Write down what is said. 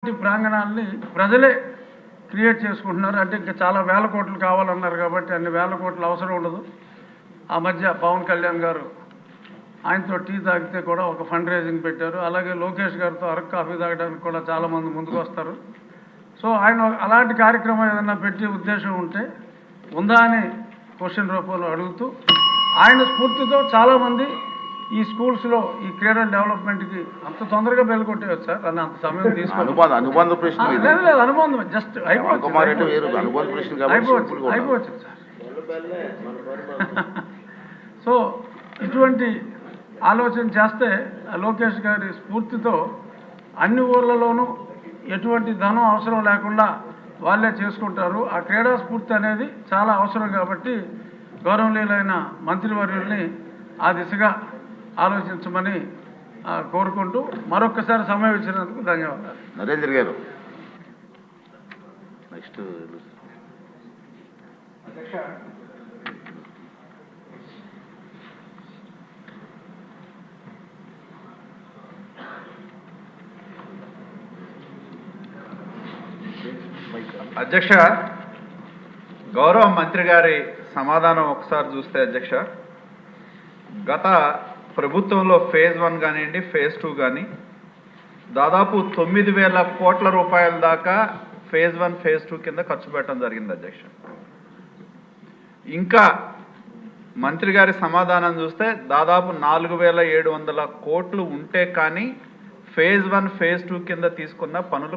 ప్రాంగణాన్ని ప్రజలే క్రియేట్ చేసుకుంటున్నారు. అంటే ఇంకా చాలా వేల కోట్లు కావాలన్నారు కాబట్టి అన్ని వేల కోట్లు అవసరం ఉండదు. ఆ మధ్య పవన్ కళ్యాణ్ గారు ఆయనతో టీ తాగితే కూడా ఒక ఫండ్ రైజింగ్ పెట్టారు. అలాగే లోకేష్ గారితో అరకు కాఫీ తాగడానికి కూడా చాలామంది ముందుకు వస్తారు. సో ఆయన అలాంటి కార్యక్రమం ఏదైనా పెట్టే ఉద్దేశం ఉంటే ఉందా అని క్వశ్చన్ రూపంలో అడుగుతూ ఆయన స్ఫూర్తితో చాలామంది ఈ స్కూల్స్లో ఈ క్రీడల డెవలప్మెంట్కి అంత తొందరగా బెల్కొట్టేయచ్చు సార్ అని అంత సమయం తీసుకుని అనుబంధ ప్రశ్న లేదు అనుబంధం జస్ట్ అయిపోవచ్చు సార్. సో ఇటువంటి ఆలోచన చేస్తే లోకేష్ గారి స్ఫూర్తితో అన్ని ఊర్లలోనూ ఎటువంటి ధనం అవసరం లేకుండా వాళ్ళే చేసుకుంటారు. ఆ క్రీడా స్ఫూర్తి అనేది చాలా అవసరం కాబట్టి గౌరవనీయులైన మంత్రివర్యుల్ని ఆ దిశగా ఆలోచించమని కోరుకుంటూ మరొక్కసారి సమయం ఇచ్చినందుకు ధన్యవాదాలు. నరేంద్ర గారు నెక్స్ట్ అధ్యక్ష, గౌరవ మంత్రి గారి సమాధానం ఒకసారి చూస్తే అధ్యక్ష, గత ప్రభుత్వంలో ఫేజ్ 1 కానివ్వండి, ఫేజ్ 2 కానీ దాదాపు 9,000 కోట్ల రూపాయల దాకా ఫేజ్ 1 ఫేజ్ 2 కింద ఖర్చు పెట్టడం జరిగింది అధ్యక్ష. ఇంకా మంత్రి గారి సమాధానం చూస్తే దాదాపు 4,700 కోట్లు ఉంటే కానీ ఫేజ్ 1 ఫేజ్ 2 కింద తీసుకున్న పనులు